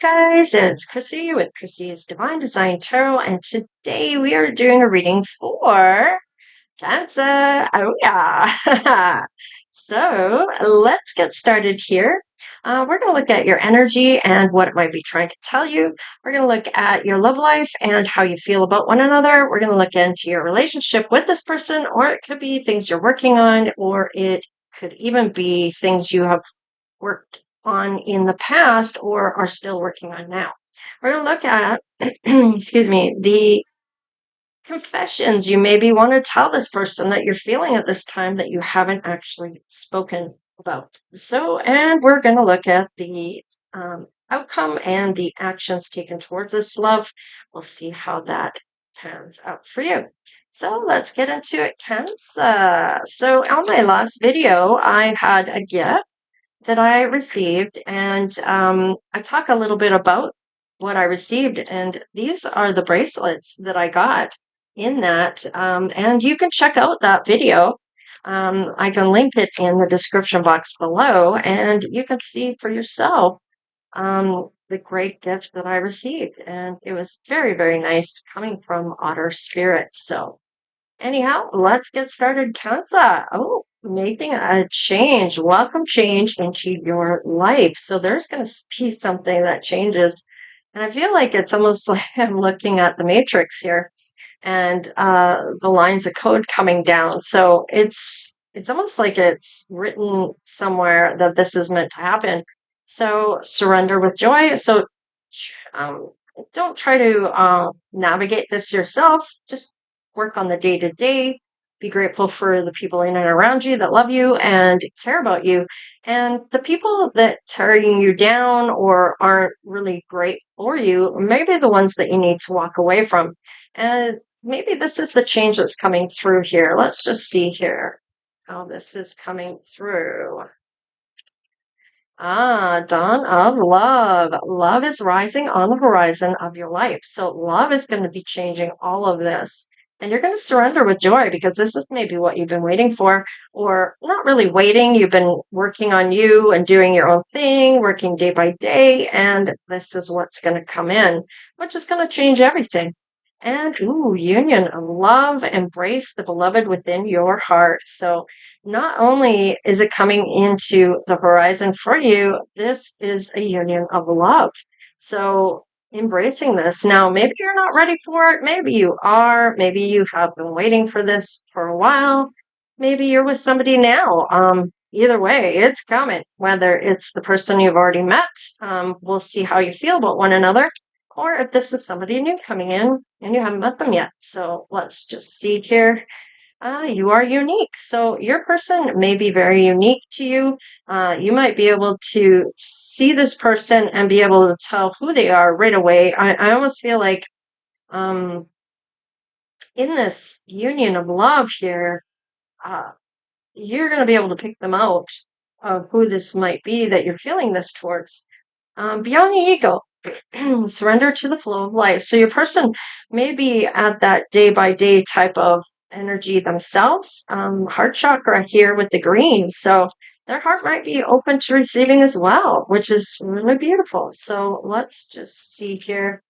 guys, it's Chrissy with Chrissy's Divine Design Tarot, and today we are doing a reading for Cancer. Oh, yeah. So let's get started here. We're going to look at your energy and what it might be trying to tell you. We're going to look at your love life and how you feel about one another. We're going to look into your relationship with this person, or it could be things you're working on, or it could even be things you have worked on in the past or are still working on now. We're going to look at, excuse me, the confessions you maybe want to tell this person that you're feeling at this time that you haven't actually spoken about. And we're going to look at the outcome and the actions taken towards this love. We'll see how that pans out for you. So let's get into it, Cancer. So on my last video, I had a gift that I received, and I talk a little bit about what I received, and these are the bracelets that I got in that, and you can check out that video. I can link it in the description box below, and you can see for yourself the great gift that I received, and it was very, very nice coming from Otter Spirit. So anyhow, let's get started. Cancer. Oh, making a change. Welcome change into your life. So there's going to be something that changes. And I feel like it's almost like I'm looking at the matrix here and the lines of code coming down. So it's almost like it's written somewhere that this is meant to happen. So surrender with joy. So um, don't try to navigate this yourself. Just work on the day to day. Be grateful for the people in and around you that love you and care about you. And the people that tearing you down or aren't really great for you, maybe the ones that you need to walk away from. And maybe this is the change that's coming through here. Let's just see here how this is coming through. Dawn of love. Love is rising on the horizon of your life. So love is going to be changing all of this. And you're going to surrender with joy because this is maybe what you've been waiting for, or not really waiting. You've been working on you and doing your own thing, working day by day. And this is what's going to come in, which is going to change everything. And union of love, embrace the beloved within your heart. So not only is it coming into the horizon for you, this is a union of love. So embracing this. Now, maybe you're not ready for it. Maybe you are. Maybe you have been waiting for this for a while. Maybe you're with somebody now. Either way, it's coming. Whether it's the person you've already met, we'll see how you feel about one another, or if this is somebody new coming in and you haven't met them yet. So let's just see here. You are unique. So your person may be very unique to you. You might be able to see this person and be able to tell who they are right away. I almost feel like in this union of love here, uh, you're going to be able to pick them out of who this might be that you're feeling this towards. Beyond the ego, surrender to the flow of life. So your person may be at that day by day type of energy themselves. Heart chakra here with the green. So their heart might be open to receiving as well, which is really beautiful. So let's just see here.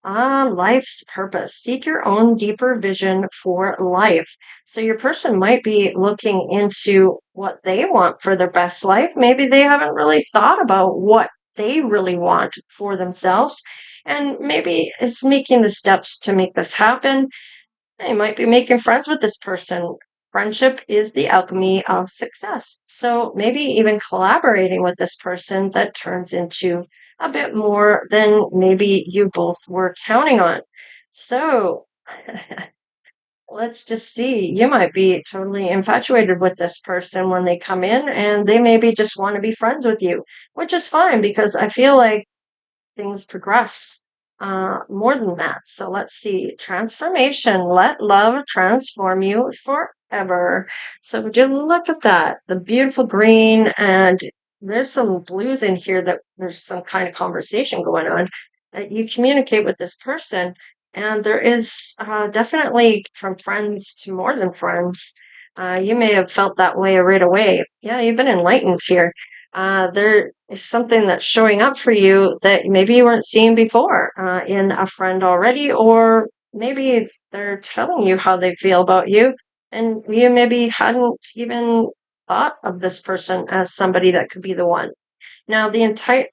Life's purpose. Seek your own deeper vision for life. So your person might be looking into what they want for their best life. Maybe they haven't really thought about what they really want for themselves. And maybe it's making the steps to make this happen. They might be making friends with this person. Friendship is the alchemy of success. So maybe even collaborating with this person that turns into a bit more than maybe you both were counting on. So let's just see. You might be totally infatuated with this person when they come in, and they maybe just want to be friends with you, which is fine because I feel like things progress more than that. So let's see. Transformation. Let love transform you forever. So would you look at that? The beautiful green, and there's some blues in here that there's some kind of conversation going on that you communicate with this person. And there is definitely from friends to more than friends. You may have felt that way right away. Yeah, you've been enlightened here. there is something that's showing up for you that maybe you weren't seeing before in a friend already, or maybe they're telling you how they feel about you, and you maybe hadn't even thought of this person as somebody that could be the one. Now, the entire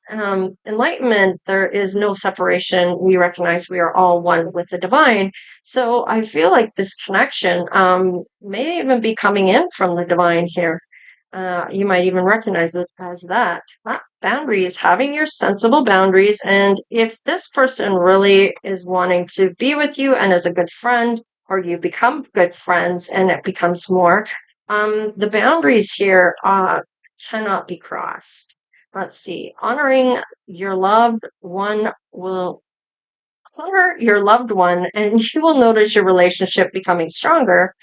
enlightenment, there is no separation. We recognize we are all one with the divine. So I feel like this connection may even be coming in from the divine here. You might even recognize it as that. Boundaries, having your sensible boundaries. And if this person really is wanting to be with you and is a good friend, or you become good friends and it becomes more, the boundaries here cannot be crossed. Let's see. Honoring your loved one will honor your loved one, and you will notice your relationship becoming stronger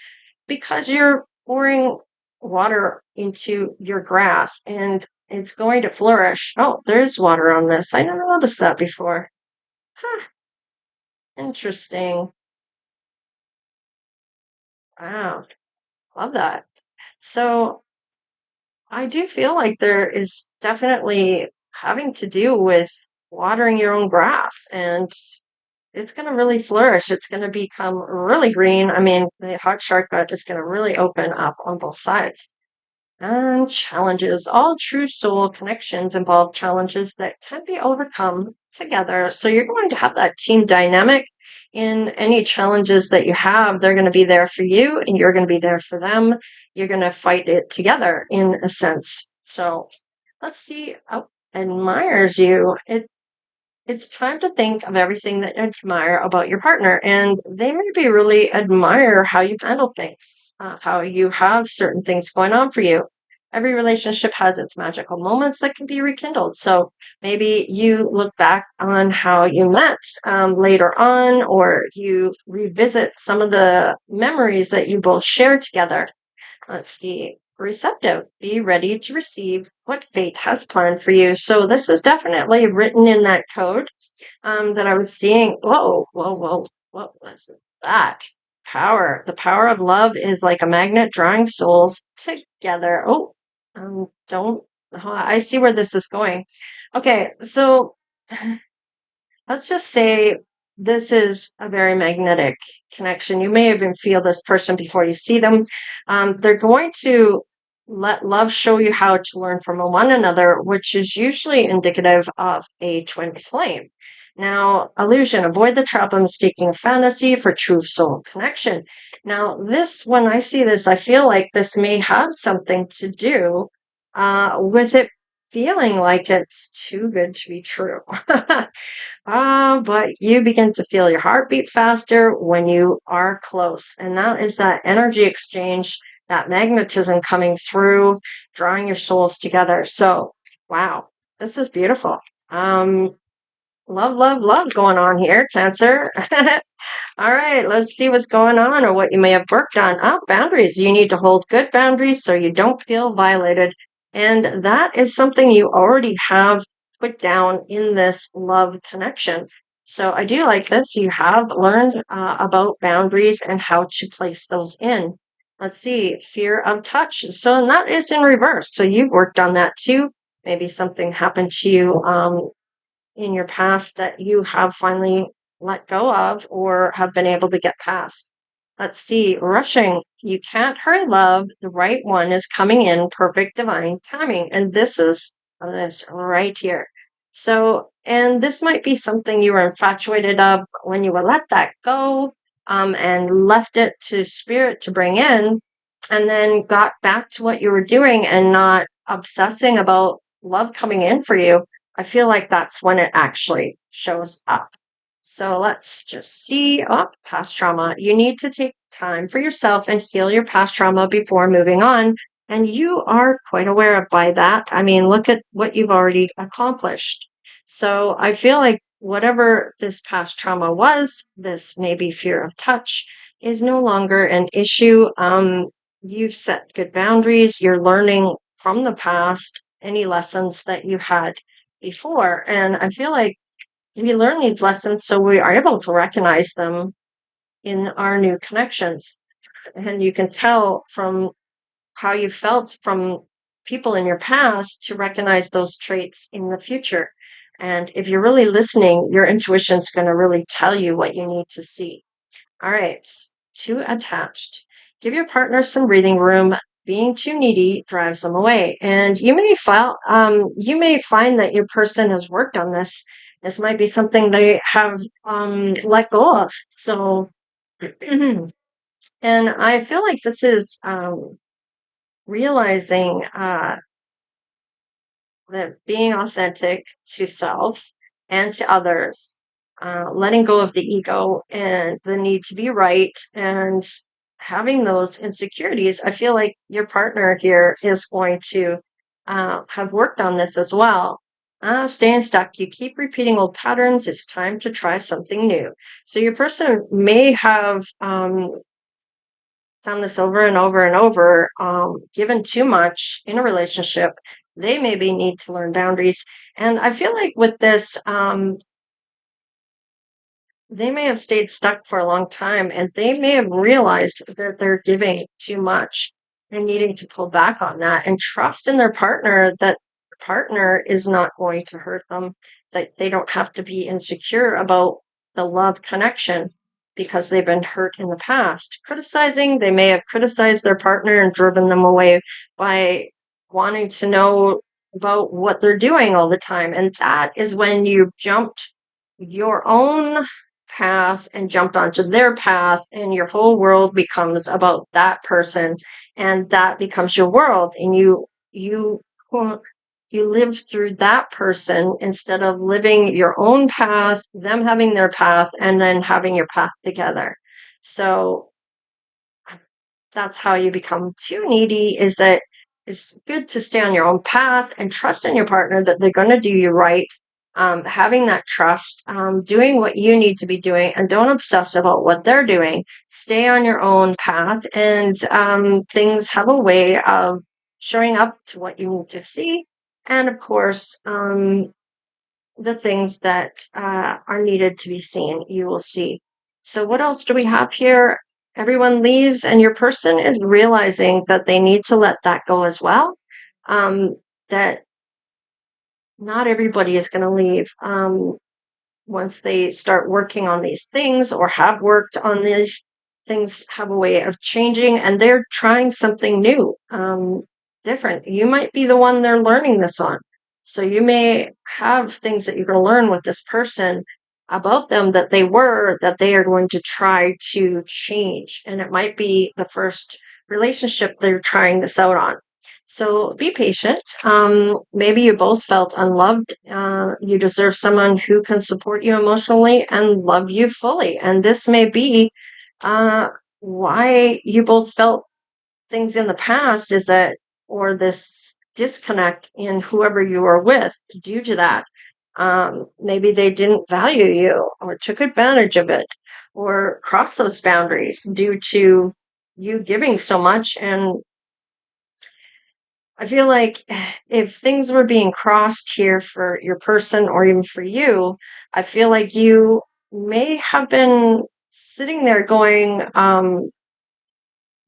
because you're pouring water into your grass and it's going to flourish. Oh, there's water on this. I never noticed that before. Huh, interesting. Wow, love that. So I do feel like there is definitely having to do with watering your own grass, and it's going to really flourish. It's going to become really green. I mean, the hot shark gut is going to really open up on both sides. And challenges. All true soul connections involve challenges that can be overcome together. So you're going to have that team dynamic in any challenges that you have. They're going to be there for you and you're going to be there for them. You're going to fight it together in a sense. So let's see. Oh, admires you. It's time to think of everything that you admire about your partner, and they maybe really admire how you handle things, how you have certain things going on for you. Every relationship has its magical moments that can be rekindled. So maybe you look back on how you met later on, or you revisit some of the memories that you both shared together. Let's see. Receptive. Be ready to receive what fate has planned for you. So this is definitely written in that code that I was seeing. Whoa, whoa, whoa. What was that? Power. The power of love is like a magnet drawing souls together. Oh, don't. I see where this is going. Okay, so let's just say this is a very magnetic connection. You may even feel this person before you see them. They're going to let love show you how to learn from one another, which is usually indicative of a twin flame. Now, illusion, avoid the trap of mistaking fantasy for true soul connection. Now, this, when I see this, I feel like this may have something to do with it feeling like it's too good to be true. But you begin to feel your heartbeat faster when you are close. And that is that energy exchange, that magnetism coming through, drawing your souls together. So, wow, this is beautiful. Um, love, love, love going on here, Cancer. All right, let's see what's going on or what you may have worked on. Oh, boundaries. You need to hold good boundaries so you don't feel violated. And that is something you already have put down in this love connection. So I do like this. You have learned about boundaries and how to place those in. Let's see, fear of touch. So that is in reverse. So you've worked on that too. Maybe something happened to you in your past that you have finally let go of or have been able to get past. Let's see, rushing. You can't hurry love. The right one is coming in perfect divine timing. And this is this right here. So, and this might be something you were infatuated of when you would let that go and left it to spirit to bring in, and then got back to what you were doing and not obsessing about love coming in for you. I feel like that's when it actually shows up. So let's just see. Oh, past trauma. You need to take time for yourself and heal your past trauma before moving on. And you are quite aware of by that. I mean, look at what you've already accomplished. So I feel like whatever this past trauma was, this maybe fear of touch, is no longer an issue. You've set good boundaries. You're learning from the past any lessons that you had before. And I feel like we learn these lessons so we are able to recognize them in our new connections. And you can tell from how you felt from people in your past to recognize those traits in the future. And if you're really listening, your intuition's going to really tell you what you need to see. All right, too attached. Give your partner some breathing room. Being too needy drives them away, and you may find that your person has worked on this. This might be something they have let go of. So, and I feel like this is realizing that being authentic to self and to others, letting go of the ego and the need to be right, and having those insecurities. I feel like your partner here is going to have worked on this as well. Staying stuck. You keep repeating old patterns. It's time to try something new. So your person may have done this over and over and over, given too much in a relationship. They maybe need to learn boundaries. And I feel like with this, they may have stayed stuck for a long time, and they may have realized that they're giving too much and needing to pull back on that and trust in their partner, that their partner is not going to hurt them, that they don't have to be insecure about the love connection because they've been hurt in the past. Criticizing, they may have criticized their partner and driven them away by wanting to know about what they're doing all the time. And that is when you've jumped your own path and jumped onto their path, and your whole world becomes about that person, and that becomes your world, and you live through that person instead of living your own path, them having their path, and then having your path together. So that's how you become too needy, is that it's good to stay on your own path and trust in your partner that they're going to do you right. Having that trust, doing what you need to be doing, and don't obsess about what they're doing. Stay on your own path, and things have a way of showing up to what you need to see. And of course, the things that are needed to be seen, you will see. So, what else do we have here? Everyone leaves, and your person is realizing that they need to let that go as well. That not everybody is going to leave. Once they start working on these things or have worked on these things, have a way of changing, and they're trying something new, different. You might be the one they're learning this on. So you may have things that you're going to learn with this person about them that they are going to try to change. And it might be the first relationship they're trying this out on. So be patient. Maybe you both felt unloved. You deserve someone who can support you emotionally and love you fully. And this may be why you both felt things in the past, is that, or this disconnect in whoever you were with due to that. Maybe they didn't value you or took advantage of it or crossed those boundaries due to you giving so much. And I feel like if things were being crossed here for your person or even for you, I feel like you may have been sitting there going,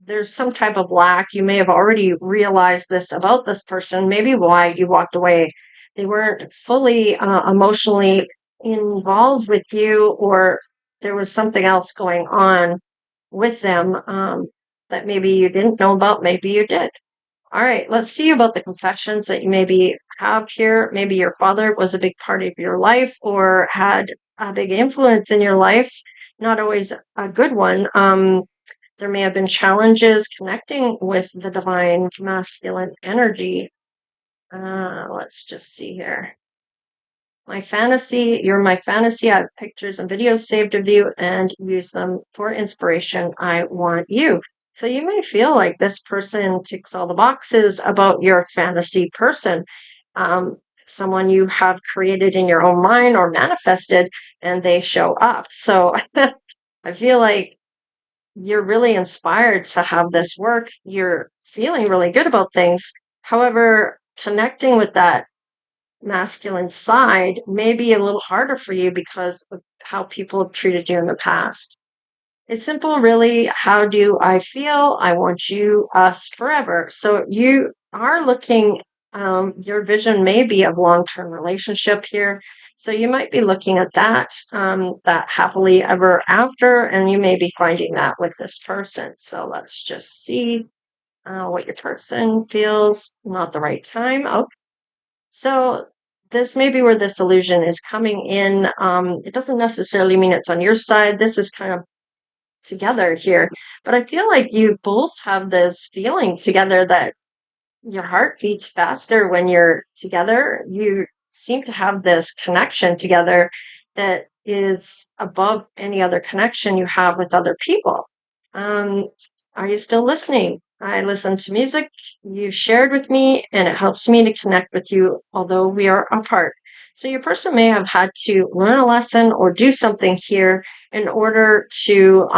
there's some type of lack. You may have already realized this about this person, maybe why you walked away. They weren't fully emotionally involved with you, or there was something else going on with them that maybe you didn't know about, maybe you did. All right, let's see about the confessions that you maybe have here. Maybe your father was a big part of your life or had a big influence in your life, not always a good one. There may have been challenges connecting with the divine masculine energy. Let's just see here. My fantasy, you're my fantasy. I have pictures and videos saved of you and use them for inspiration. I want you. So you may feel like this person ticks all the boxes about your fantasy person, someone you have created in your own mind or manifested, and they show up. So I feel like you're really inspired to have this work. You're feeling really good about things. However, connecting with that masculine side may be a little harder for you because of how people have treated you in the past. It's simple, really. How do I feel? I want you, us forever. So you are looking, your vision may be of long-term relationship here. So you might be looking at that, that happily ever after, and you may be finding that with this person. So let's just see what your person feels. Not the right time. Oh, so this may be where this illusion is coming in. It doesn't necessarily mean it's on your side. This is kind of together here. But I feel like you both have this feeling together that your heart beats faster when you're together. You seem to have this connection together that is above any other connection you have with other people. Um, are you still listening? I listen to music you shared with me, and it helps me to connect with you, although we are apart. So, your person may have had to learn a lesson or do something here in order to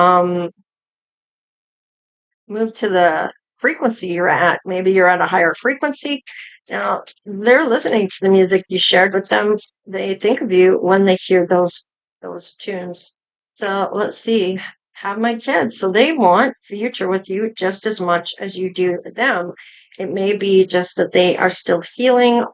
move to the frequency you're at. Maybe you're at a higher frequency. Now, they're listening to the music you shared with them. They think of you when they hear those tunes. So let's see. Have my kids. So they want future with you just as much as you do them. It may be just that they are still healing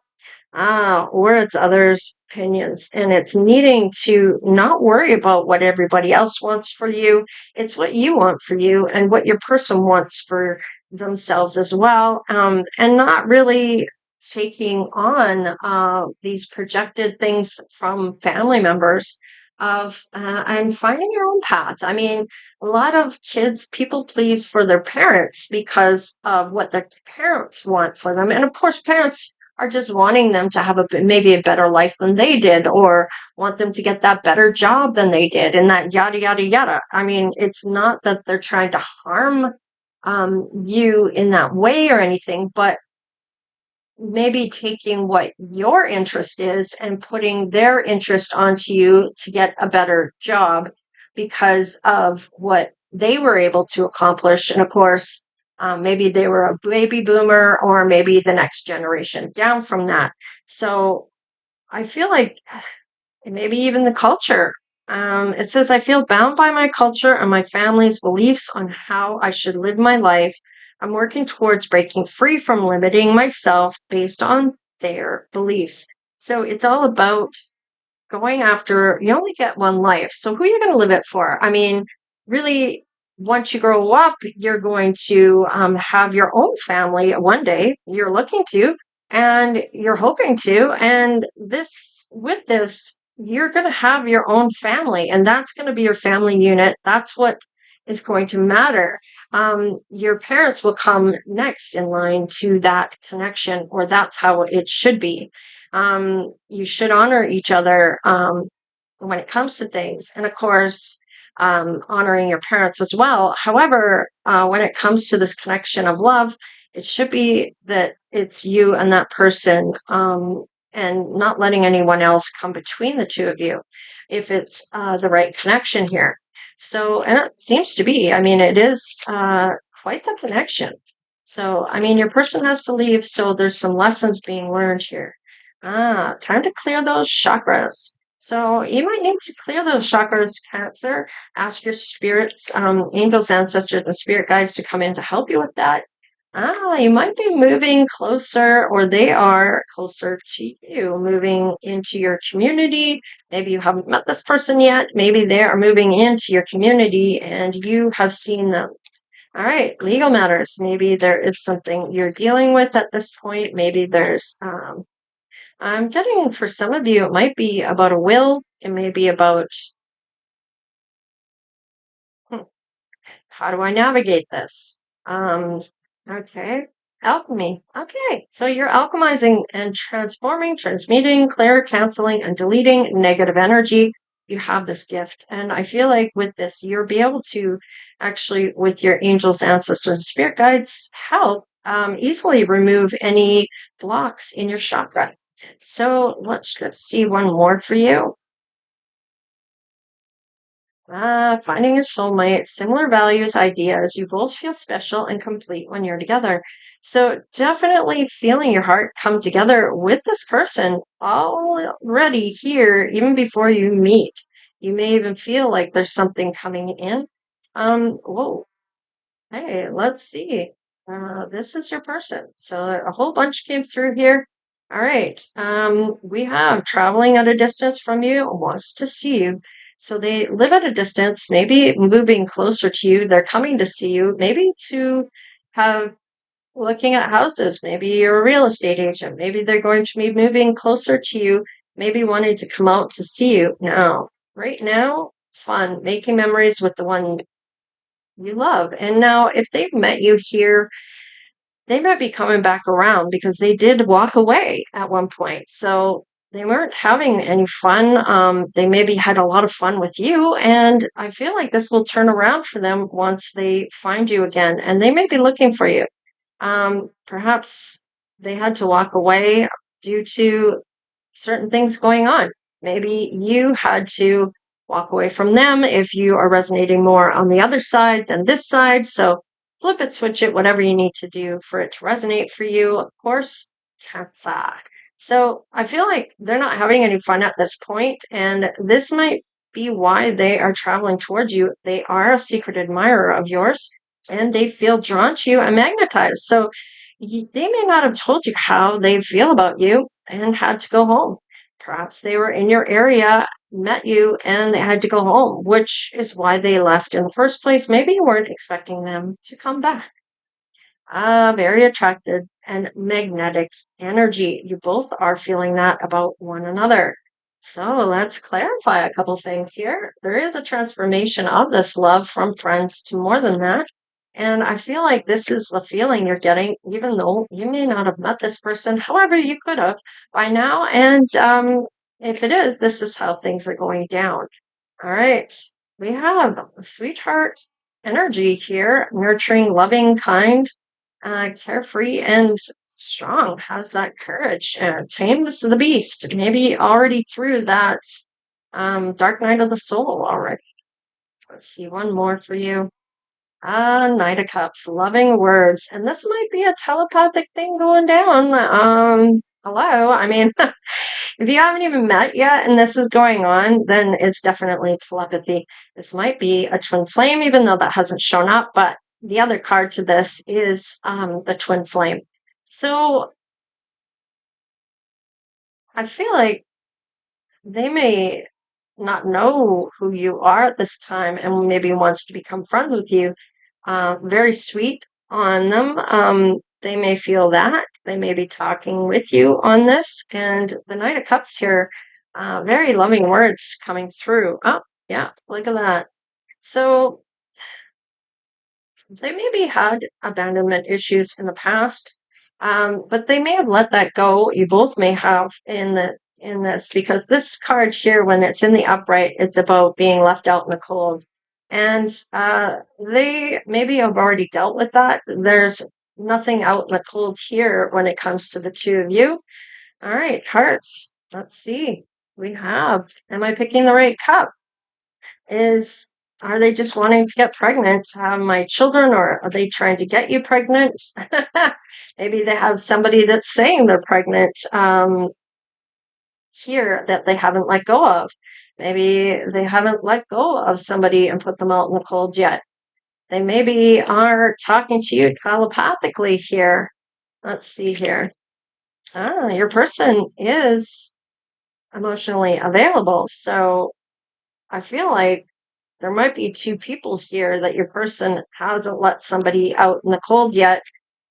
or it's others' opinions. And it's needing to not worry about what everybody else wants for you. It's what you want for you and what your person wants for themselves as well. And not really taking on these projected things from family members of and finding your own path. I mean, a lot of kids people please for their parents because of what their parents want for them. And of course, parents are just wanting them to have maybe a better life than they did, or want them to get that better job than they did, and that yada yada yada. I mean, it's not that they're trying to harm you in that way or anything, but maybe taking what your interest is and putting their interest onto you to get a better job because of what they were able to accomplish. And of course, maybe they were a baby boomer or maybe the next generation down from that. So I feel like and maybe even the culture. It says, I feel bound by my culture and my family's beliefs on how I should live my life. I'm working towards breaking free from limiting myself based on their beliefs. So it's all about going after, you only get one life. So who are you going to live it for? I mean, really, once you grow up, you're going to have your own family one day. You're looking to, and you're hoping to. And with this, you're going to have your own family, and that's going to be your family unit. That's what is going to matter. Your parents will come next in line to that connection, or that's how it should be. You should honor each other when it comes to things. And of course, honoring your parents as well. However, when it comes to this connection of love, it should be that it's you and that person, and not letting anyone else come between the two of you if it's the right connection here. So, and it seems to be, I mean, it is quite the connection. So, I mean, your person has to leave, so there's some lessons being learned here. Time to clear those chakras. So you might need to clear those chakras, Cancer. Ask your spirits, angels, ancestors, and spirit guides to come in to help you with that. You might be moving closer, or they are closer to you, moving into your community. Maybe you haven't met this person yet. Maybe they are moving into your community and you have seen them. All right, legal matters. Maybe there is something you're dealing with at this point. Maybe there's I'm getting for some of you, it might be about a will. It may be about hmm, how do I navigate this? Okay, alchemy. Okay, so you're alchemizing and transforming, transmuting, clear, canceling, and deleting negative energy. You have this gift, and I feel like with this, you'll be able to actually, with your angels, ancestors, and spirit guides' help, easily remove any blocks in your chakra. So let's just see one more for you. Finding your soulmate, similar values, ideas. You both feel special and complete when you're together. So definitely feeling your heart come together with this person already here, even before you meet. You may even feel like there's something coming in. Whoa. Hey, let's see. This is your person. So a whole bunch came through here. All right. We have traveling at a distance from you, wants to see you. So they live at a distance, maybe moving closer to you. They're coming to see you, maybe to have looking at houses. Maybe you're a real estate agent. Maybe they're going to be moving closer to you, maybe wanting to come out to see you. Now, right now, fun, making memories with the one you love. And now, if they've met you here, they might be coming back around because they did walk away at one point. So they weren't having any fun. They maybe had a lot of fun with you. And I feel like this will turn around for them once they find you again. And they may be looking for you. Perhaps they had to walk away due to certain things going on. Maybe you had to walk away from them if you are resonating more on the other side than this side. So flip it, switch it, whatever you need to do for it to resonate for you. Of course, Cancer. So I feel like they're not having any fun at this point, and this might be why they are traveling towards you. They are a secret admirer of yours, and they feel drawn to you and magnetized. So they may not have told you how they feel about you and had to go home. Perhaps they were in your area, met you, and they had to go home, which is why they left in the first place. Maybe you weren't expecting them to come back. Very attracted and magnetic energy. You both are feeling that about one another. So let's clarify a couple things here. There is a transformation of this love from friends to more than that. And I feel like this is the feeling you're getting, even though you may not have met this person. However, you could have by now. And if it is, this is how things are going down. All right. We have sweetheart energy here, nurturing, loving, kind, carefree, and strong, has that courage, tames the beast, maybe already through that dark night of the soul already. Let's see, one more for you. Knight of Cups, loving words. And this might be a telepathic thing going down. Hello. I mean, if you haven't even met yet and this is going on, then it's definitely telepathy. This might be a twin flame, even though that hasn't shown up. But the other card to this is the twin flame. So I feel like they may not know who you are at this time and maybe wants to become friends with you. Very sweet on them. They may feel that. They may be talking with you on this. And the Knight of Cups here, very loving words coming through. Oh, yeah, look at that. So they maybe had abandonment issues in the past, but they may have let that go. You both may have in this because this card here, when it's in the upright, it's about being left out in the cold, and they maybe have already dealt with that. There's nothing out in the cold here when it comes to the two of you. All right, hearts. Let's see. We have. Am I picking the right cup? Is Are they just wanting to get pregnant to have my children, or are they trying to get you pregnant? Maybe they have somebody that's saying they're pregnant here that they haven't let go of. Maybe they haven't let go of somebody and put them out in the cold yet. They maybe are talking to you telepathically here. Let's see here. Your person is emotionally available. So I feel like there might be two people here that your person hasn't let somebody out in the cold yet,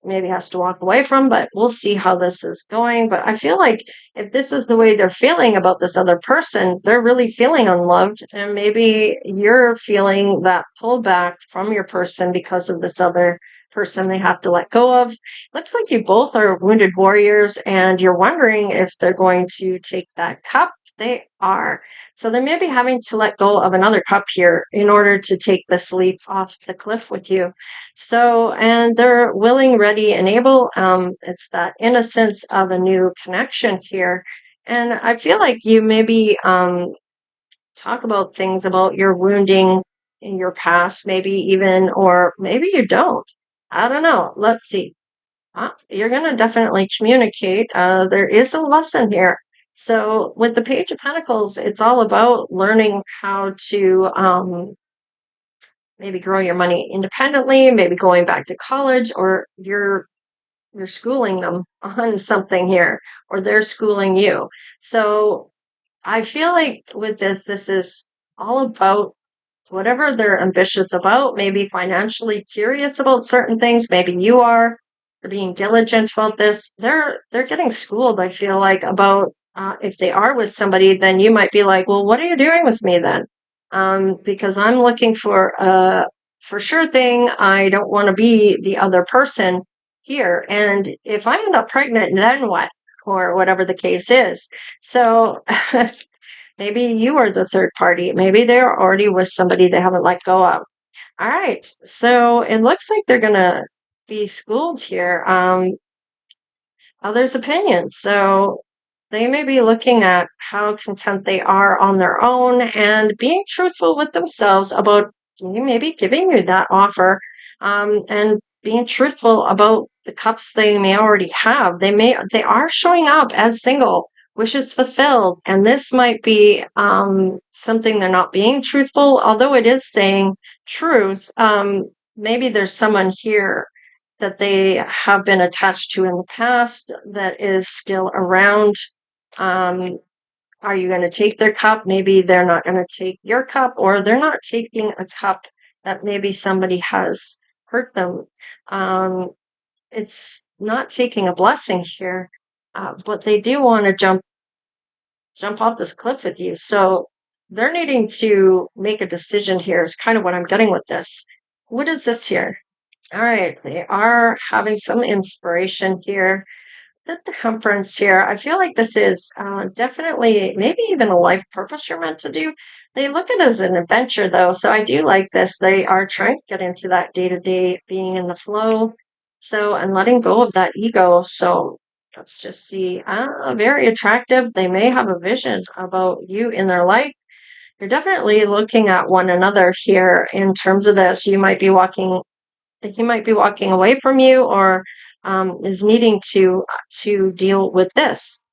maybe has to walk away from, but we'll see how this is going. But I feel like if this is the way they're feeling about this other person, they're really feeling unloved. And maybe you're feeling that pullback from your person because of this other person they have to let go of. Looks like you both are wounded warriors and you're wondering if they're going to take that cup. They are. So they may be having to let go of another cup here in order to take this leap off the cliff with you. So, and they're willing, ready, and able. It's that innocence of a new connection here. And I feel like you maybe talk about things about your wounding in your past, maybe even, or maybe you don't. I don't know. Let's see. You're going to definitely communicate. There is a lesson here. So, with the Page of Pentacles, it's all about learning how to maybe grow your money independently, maybe going back to college, or you're schooling them on something here, or they're schooling you. So I feel like with this is all about whatever they're ambitious about, maybe financially curious about certain things, maybe you are, they're being diligent about this. They're getting schooled, I feel like, about if they are with somebody, then you might be like, well, what are you doing with me then? Because I'm looking for a for sure thing. I don't want to be the other person here. And if I end up pregnant, then what? Or whatever the case is. So maybe you are the third party. Maybe they're already with somebody they haven't let go of. All right. So it looks like they're going to be schooled here. Others' opinions. So they may be looking at how content they are on their own and being truthful with themselves about maybe giving you that offer, and being truthful about the cups they may already have. They are showing up as single, wishes fulfilled, and this might be something they're not being truthful, although it is saying truth. Maybe there's someone here that they have been attached to in the past that is still around. Um, are you going to take their cup? Maybe they're not going to take your cup, or they're not taking a cup that maybe somebody has hurt them. Um, it's not taking a blessing here, but they do want to jump off this cliff with you. So they're needing to make a decision here. Is kind of what I'm getting with this. What is this here? All right, they are having some inspiration here. The temperance here, I feel like this is definitely maybe even a life purpose you're meant to do. They look at it as an adventure, though, so I do like this. They are trying to get into that day to day being in the flow, so and letting go of that ego. So let's just see. Very attractive. They may have a vision about you in their life. You're definitely looking at one another here in terms of this. You might be walking that he might be walking away from you, or is needing to deal with this.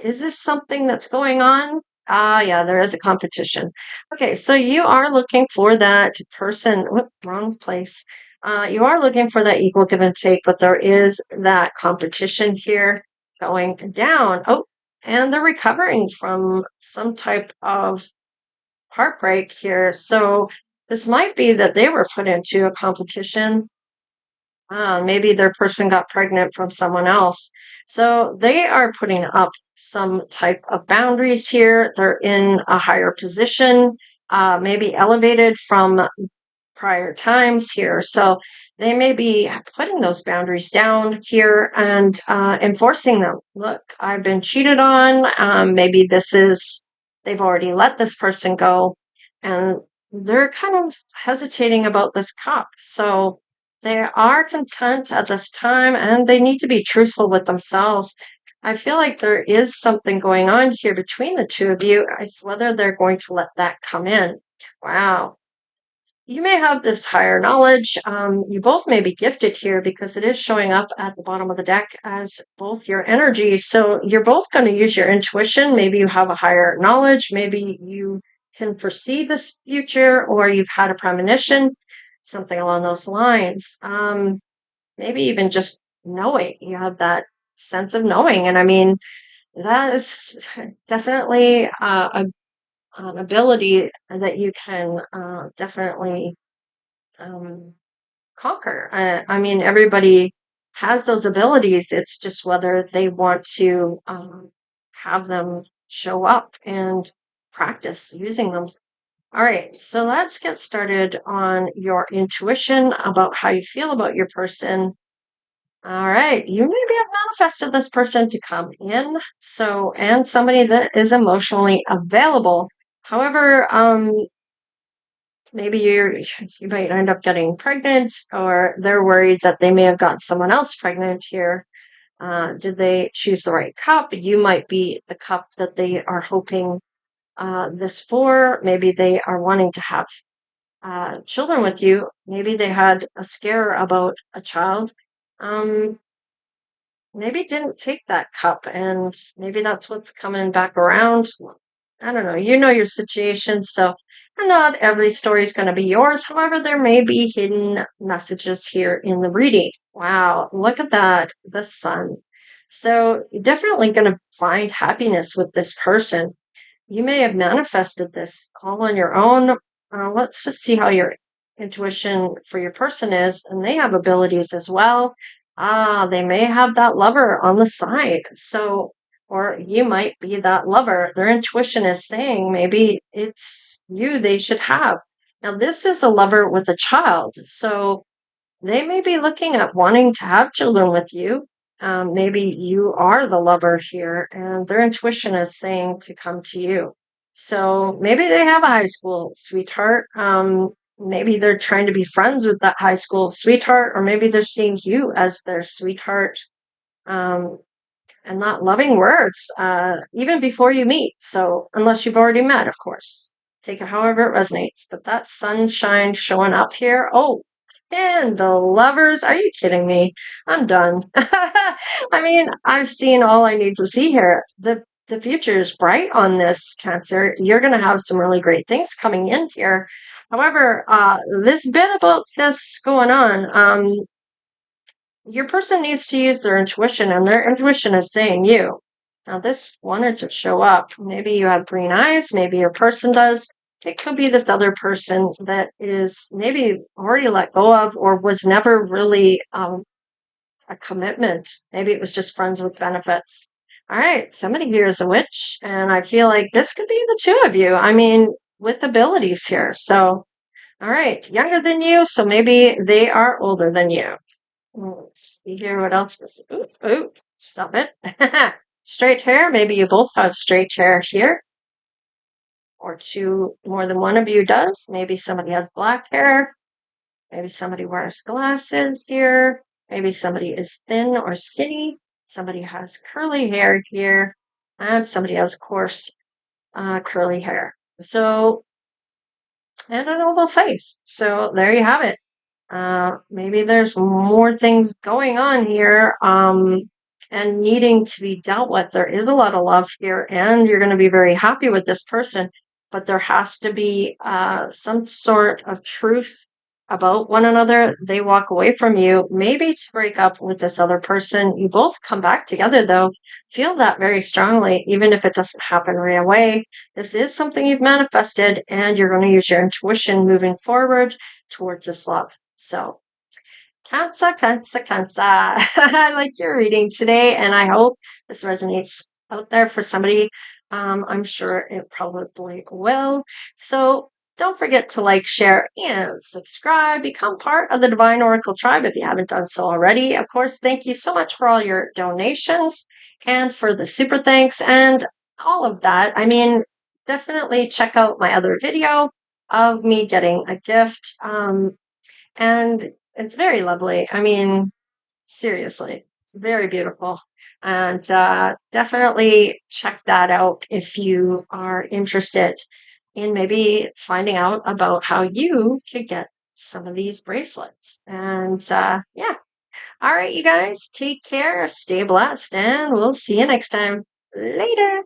Is this something that's going on? Yeah, there is a competition. Okay, so you are looking for that person. Whoop, wrong place. You are looking for that equal give and take, but there is that competition here going down. Oh, and they're recovering from some type of heartbreak here. So this might be that they were put into a competition. Maybe their person got pregnant from someone else. So they are putting up some type of boundaries here. They're in a higher position, maybe elevated from prior times here. So they may be putting those boundaries down here and enforcing them. Look, I've been cheated on. Maybe they've already let this person go, and they're kind of hesitating about this cup. So they are content at this time, and they need to be truthful with themselves. I feel like there is something going on here between the two of you. It's whether they're going to let that come in. Wow. You may have this higher knowledge. You both may be gifted here because it is showing up at the bottom of the deck as both your energy. So you're both going to use your intuition. Maybe you have a higher knowledge. Maybe you can foresee this future, or you've had a premonition, something along those lines. Maybe even just knowing. You have that sense of knowing. And I mean, that is definitely an ability that you can definitely um, conquer. I mean, everybody has those abilities. It's just whether they want to have them show up and practice using them. All right, so let's get started on your intuition about how you feel about your person. All right, you maybe have manifested this person to come in, so and somebody that is emotionally available. However, maybe you might end up getting pregnant, or they're worried that they may have gotten someone else pregnant here. Did they choose the right cup? You might be the cup that they are hoping this for. Maybe they are wanting to have children with you. Maybe they had a scare about a child. Um, Maybe didn't take that cup, and maybe that's what's coming back around. I don't know, you know your situation, so not every story is going to be yours. However, there may be hidden messages here in the reading. Wow, look at that, the sun. So you're definitely going to find happiness with this person. You may have manifested this all on your own. Let's just see how your intuition for your person is, and they have abilities as well. They may have that lover on the side. So, or you might be that lover. Their intuition is saying maybe it's you they should have. Now, this is a lover with a child. So, they may be looking at wanting to have children with you. Maybe you are the lover here, and their intuition is saying to come to you. So maybe they have a high school sweetheart. Maybe they're trying to be friends with that high school sweetheart, or maybe they're seeing you as their sweetheart. Um, and not loving words, even before you meet. So, unless you've already met, of course, take it however it resonates. But that sunshine showing up here. Oh, and the lovers. Are you kidding me? I'm done. I mean, I've seen all I need to see here. The future is bright on this, Cancer. You're going to have some really great things coming in here. However, this bit about this going on, your person needs to use their intuition, and their intuition is saying you. Now, this wanted to show up. Maybe you have green eyes, maybe your person does. It could be this other person that is maybe already let go of or was never really a commitment. Maybe it was just friends with benefits. All right, somebody here is a witch, and I feel like this could be the two of you. I mean, with abilities here. So, all right, younger than you, so maybe they are older than you. Let's see here. What else is? Ooh, stop it. Straight hair. Maybe you both have straight hair here, or two, more than one of you does. Maybe somebody has black hair. Maybe somebody wears glasses here. Maybe somebody is thin or skinny. Somebody has curly hair here, and somebody has coarse curly hair. So, and an oval face. So there you have it. Maybe there's more things going on here and needing to be dealt with. There is a lot of love here, and you're going to be very happy with this person, but there has to be some sort of truth about one another. They walk away from you, maybe to break up with this other person. You both come back together, though. Feel that very strongly, even if it doesn't happen right away. This is something you've manifested, and you're going to use your intuition moving forward towards this love. So, Cancer, Cancer, Cancer. I like your reading today, and I hope this resonates out there for somebody. I'm sure it probably will. So, don't forget to like, share, and subscribe. Become part of the Divine Oracle tribe if you haven't done so already. Of course, thank you so much for all your donations and for the super thanks and all of that. I mean, definitely check out my other video of me getting a gift. And it's very lovely. I mean, seriously, very beautiful. And definitely check that out if you are interested in maybe finding out about how you could get some of these bracelets. And yeah. All right, you guys, take care, stay blessed, and we'll see you next time. Later.